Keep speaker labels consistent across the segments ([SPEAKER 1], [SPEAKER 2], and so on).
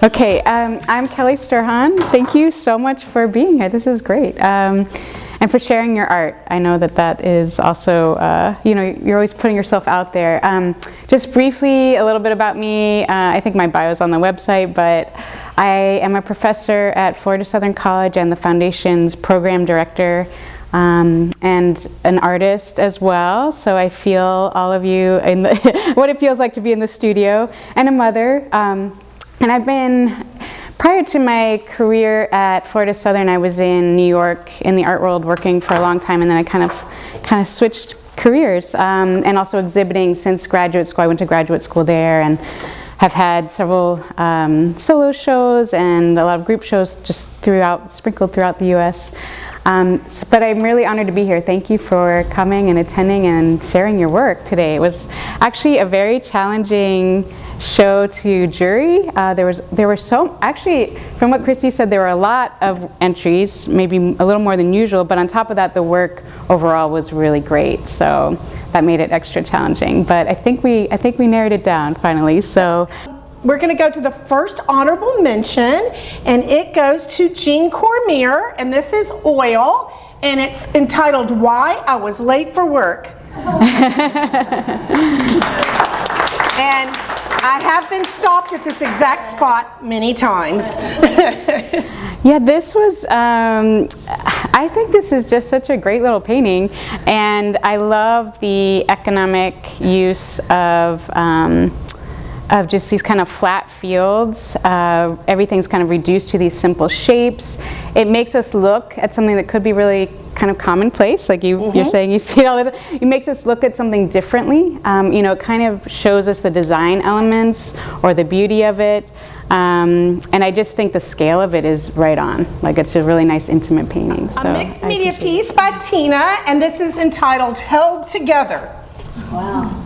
[SPEAKER 1] Okay, I'm Kelly Sturhahn. Thank you so much for being here. This is great. And for sharing your art. I know that that is also, you're always putting yourself out there. Just briefly, a little bit about me. I think my bio is on the website, but I am a professor at Florida Southern College and the Foundation's program director, and an artist as well. So I feel all of you in the what it feels like to be in the studio, and a mother. And I've been, prior to my career at Florida Southern, I was in New York in the art world working for a long time, and then I kind of switched careers, and also exhibiting since graduate school. I went to graduate school there and have had several solo shows and a lot of group shows just sprinkled throughout the US. But I'm really honored to be here. Thank you for coming and attending and sharing your work today. It was actually a very challenging show to jury. There were so, actually, from what Christy said, there were a lot of entries, maybe a little more than usual, but on top of that, the work overall was really great. So that made it extra challenging. But I think we narrowed it down finally. So
[SPEAKER 2] we're going to go to the first honorable mention, and it goes to Jean Cormier, and this is oil, and it's entitled "Why I Was Late for Work." And I have been stopped at this exact spot many times.
[SPEAKER 1] Yeah, this was, I think this is just such a great little painting, and I love the economic use of just these kind of flat fields. Everything's kind of reduced to these simple shapes. It makes us look at something that could be really kind of commonplace, like you're saying you see it all the time. It makes us look at something differently. It kind of shows us the design elements or the beauty of it. And I just think the scale of it is right on. Like, it's a really nice intimate painting. So
[SPEAKER 2] a mixed media piece by Tina, and this is entitled "Held Together."
[SPEAKER 3] Wow.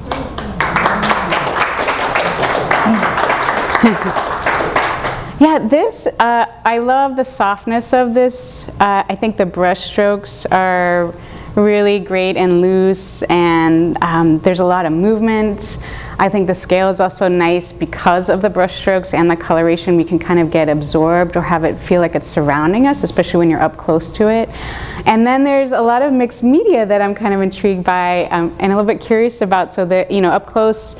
[SPEAKER 1] Yeah, this, I love the softness of this. I think the brush strokes are really great and loose, and there's a lot of movement. I think the scale is also nice because of the brush strokes and the coloration. We can kind of get absorbed or have it feel like it's surrounding us, especially when you're up close to it. And then there's a lot of mixed media that I'm kind of intrigued by and a little bit curious about. So that, up close,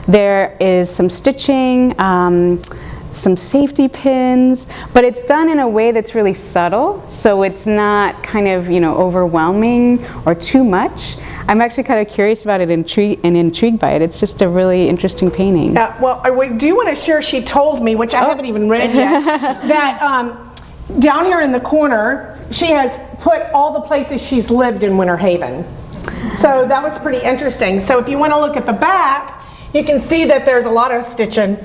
[SPEAKER 1] there is some stitching, some safety pins, but it's done in a way that's really subtle, so it's not kind of overwhelming or too much. I'm actually kind of curious about it and intrigued by it. It's just a really interesting painting.
[SPEAKER 2] Well, I do want to share, she told me, which I haven't even read yet, that down here in the corner, she has put all the places she's lived in Winter Haven. So that was pretty interesting. So if you want to look at the back, you can see that there's a lot of stitching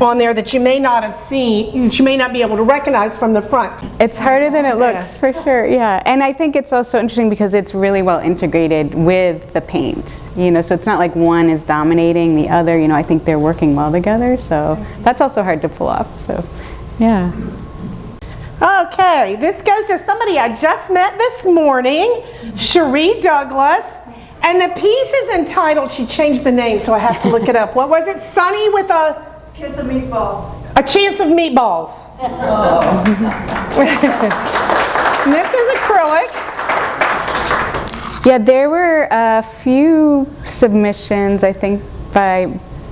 [SPEAKER 2] on there that you may not have seen, that you may not be able to recognize from the front.
[SPEAKER 1] It's harder than it looks, for sure, yeah. And I think it's also interesting because it's really well integrated with the paint, so it's not like one is dominating the other, I think they're working well together, so that's also hard to pull off, so, yeah.
[SPEAKER 2] Okay, this goes to somebody I just met this morning, Cherie Douglas. And the piece is entitled, she changed the name, so I have to look it up. What was it? Sunny with a
[SPEAKER 3] Chance of meatballs.
[SPEAKER 2] A chance of meatballs. Oh. This is acrylic.
[SPEAKER 1] Yeah, there were a few submissions, I think, by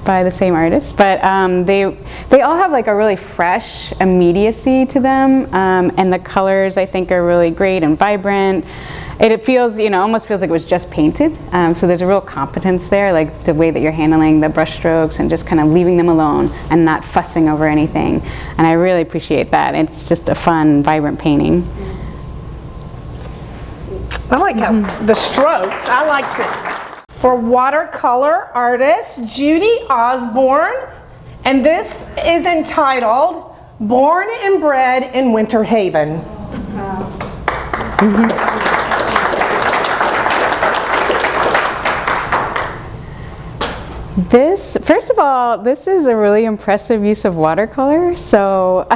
[SPEAKER 1] the same artist, but they all have like a really fresh immediacy to them, and the colors I think are really great and vibrant. It feels, almost feels like it was just painted. So there's a real competence there, like the way that you're handling the brush strokes and just kind of leaving them alone and not fussing over anything. And I really appreciate that. It's just a fun, vibrant painting.
[SPEAKER 2] I like how the strokes, I like it. For watercolor artist Judy Osborne, and this is entitled "Born and Bred in Winter Haven."
[SPEAKER 1] This, first of all, this is a really impressive use of watercolor. So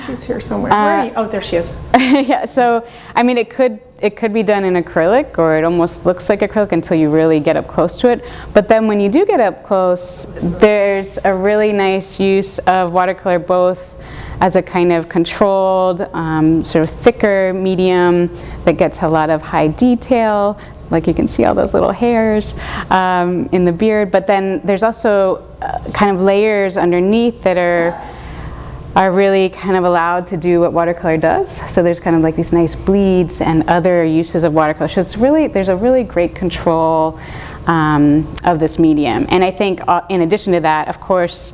[SPEAKER 2] she's here somewhere. Where are you? Oh, there she is.
[SPEAKER 1] Yeah. So I mean, it could it could be done in acrylic, or it almost looks like acrylic until you really get up close to it. But then when you do get up close, there's a really nice use of watercolor, both as a kind of controlled, sort of thicker medium that gets a lot of high detail. Like you can see all those little hairs in the beard. But then there's also kind of layers underneath that are really kind of allowed to do what watercolor does. So there's kind of like these nice bleeds and other uses of watercolor. So it's really, there's a really great control of this medium. And I think in addition to that, of course,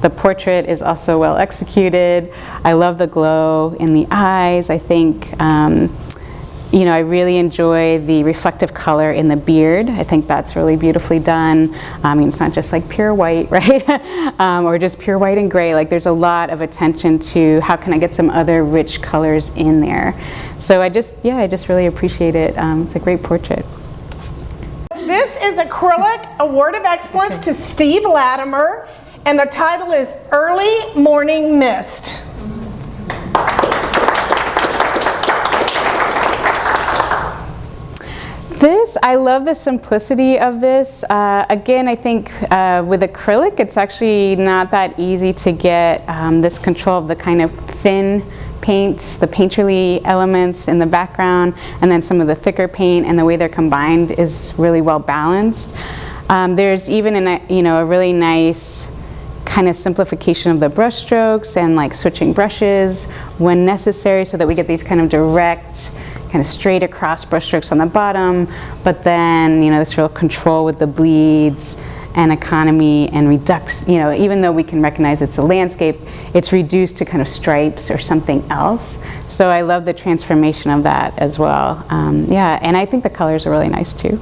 [SPEAKER 1] the portrait is also well executed. I love the glow in the eyes. I think, you know, I really enjoy the reflective color in the beard. I think that's really beautifully done. I mean, it's not just like pure white, right? Or just pure white and gray. Like there's a lot of attention to how can I get some other rich colors in there. So I just really appreciate it. It's a great portrait.
[SPEAKER 2] This is acrylic Award of Excellence to Steve Latimer, and the title is Early Morning Mist.
[SPEAKER 1] I love the simplicity of this. Again, I think with acrylic, it's actually not that easy to get this control of the kind of thin paints, the painterly elements in the background, and then some of the thicker paint, and the way they're combined is really well balanced. There's even a really nice kind of simplification of the brush strokes and like switching brushes when necessary, so that we get these kind of direct, kind of straight across brush strokes on the bottom, but then, you know, this real control with the bleeds and economy and reduce, you know, even though we can recognize it's a landscape, it's reduced to kind of stripes or something else. So I love the transformation of that as well. Yeah, and I think the colors are really nice too.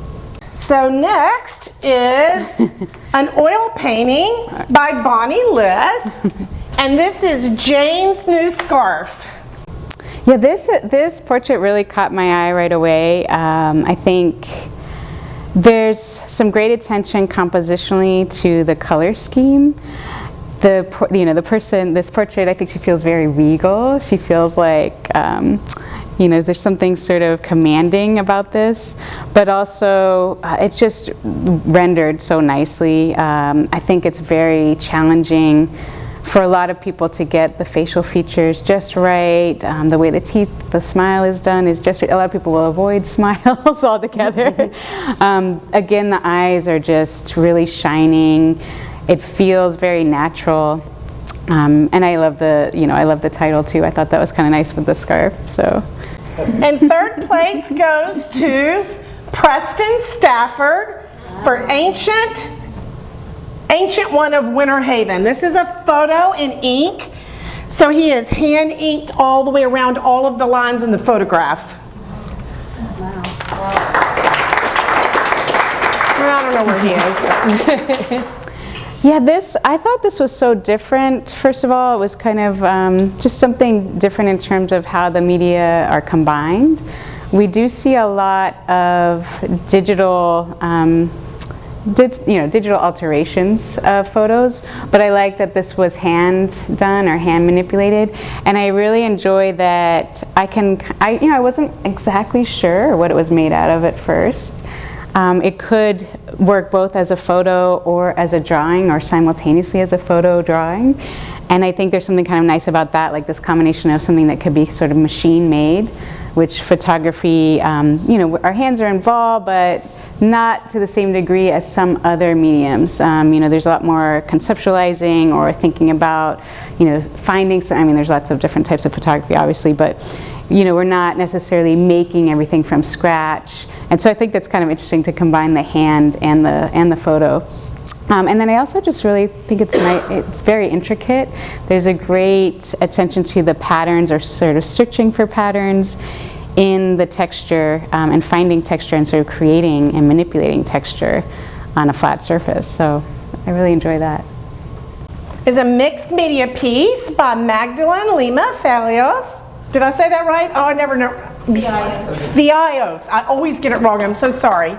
[SPEAKER 2] So next is an oil painting by Bonnie Liss, and this is Jane's New Scarf.
[SPEAKER 1] Yeah, this portrait really caught my eye right away. I think there's some great attention compositionally to the color scheme. This portrait, I think she feels very regal. She feels like, you know, there's something sort of commanding about this, but also it's just rendered so nicely. I think it's very challenging for a lot of people to get the facial features just right. The way the smile is done is just right. A lot of people will avoid smiles altogether. Again, the eyes are just really shining. It feels very natural. And I love the title too. I thought that was kind of nice with the scarf. So.
[SPEAKER 2] And third place goes to Preston Stafford for Ancient One of Winter Haven. This is a photo in ink. So he has hand inked all the way around all of the lines in the photograph.
[SPEAKER 3] Wow.
[SPEAKER 2] Well, I don't know where he is. But
[SPEAKER 1] Yeah, I thought this was so different. First of all, it was kind of just something different in terms of how the media are combined. We do see a lot of digital digital alterations of photos, but I like that this was hand done or hand manipulated, and I really enjoy that I wasn't exactly sure what it was made out of at first. It could work both as a photo or as a drawing, or simultaneously as a photo drawing, and I think there's something kind of nice about that, like this combination of something that could be sort of machine made, which photography, our hands are involved, but not to the same degree as some other mediums. There's a lot more conceptualizing or thinking about, finding some, there's lots of different types of photography, obviously, but, we're not necessarily making everything from scratch. And so I think that's kind of interesting to combine the hand and the photo. And then I also just really think it's very intricate. There's a great attention to the patterns, or sort of searching for patterns in the texture, and finding texture and sort of creating and manipulating texture on a flat surface. So I really enjoy that.
[SPEAKER 2] Is a mixed media piece by Magdalene Lima Falios. Did I say that right? Oh, I never know. Fiallos. I always get it wrong. I'm so sorry.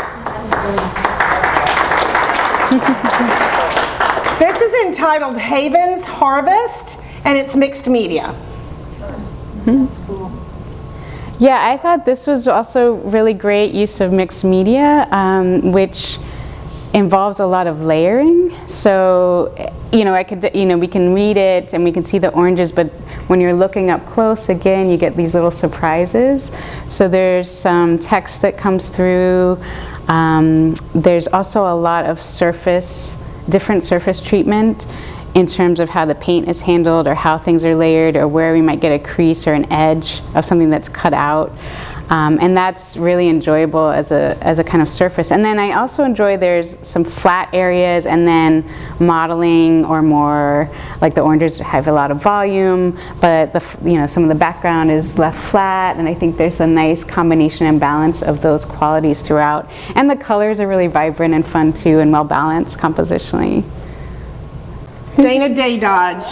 [SPEAKER 2] This is entitled Haven's Harvest, and it's mixed media.
[SPEAKER 3] That's cool.
[SPEAKER 1] Yeah, I thought this was also really great use of mixed media, which involves a lot of layering. So, we can read it and we can see the oranges, but when you're looking up close, again, you get these little surprises. So there's some text that comes through. There's also a lot of different surface treatment in terms of how the paint is handled or how things are layered or where we might get a crease or an edge of something that's cut out. And that's really enjoyable as a kind of surface. And then I also enjoy there's some flat areas and then modeling or more, like the oranges have a lot of volume, but some of the background is left flat, and I think there's a nice combination and balance of those qualities throughout. And the colors are really vibrant and fun too and well balanced compositionally.
[SPEAKER 2] Dana Day Dodge.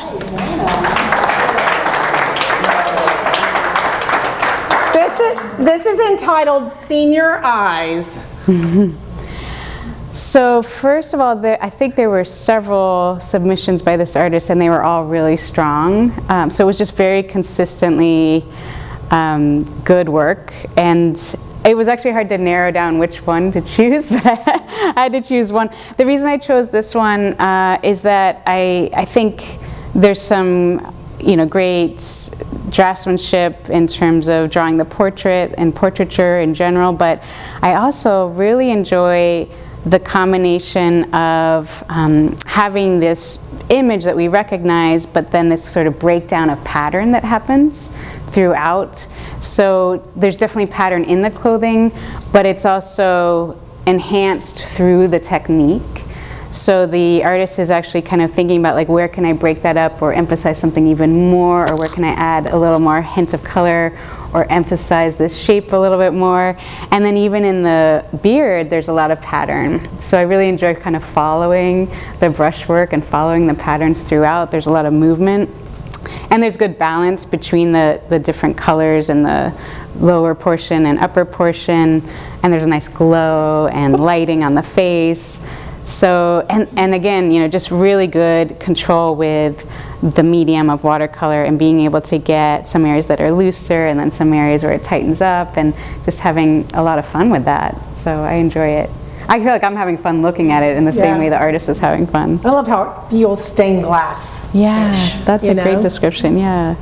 [SPEAKER 2] This is entitled Senior Eyes.
[SPEAKER 1] So first of all, I think there were several submissions by this artist and they were all really strong. So it was just very consistently good work, and it was actually hard to narrow down which one to choose, but I had to choose one. The reason I chose this one is that I think there's some great draftsmanship in terms of drawing the portrait and portraiture in general, but I also really enjoy the combination of having this image that we recognize, but then this sort of breakdown of pattern that happens throughout. So there's definitely pattern in the clothing, but it's also enhanced through the technique. So the artist is actually kind of thinking about, like, where can I break that up or emphasize something even more, or where can I add a little more hint of color or emphasize this shape a little bit more. And then even in the beard, there's a lot of pattern. So I really enjoy kind of following the brushwork and following the patterns throughout. There's a lot of movement. And there's good balance between the different colors and the lower portion and upper portion. And there's a nice glow and lighting on the face. So, and again, just really good control with the medium of watercolor and being able to get some areas that are looser and then some areas where it tightens up, and just having a lot of fun with that. So I enjoy it. I feel like I'm having fun looking at it in the same way the artist was having fun.
[SPEAKER 2] I love how it feels stained glass.
[SPEAKER 1] Yeah, that's a great description, yeah.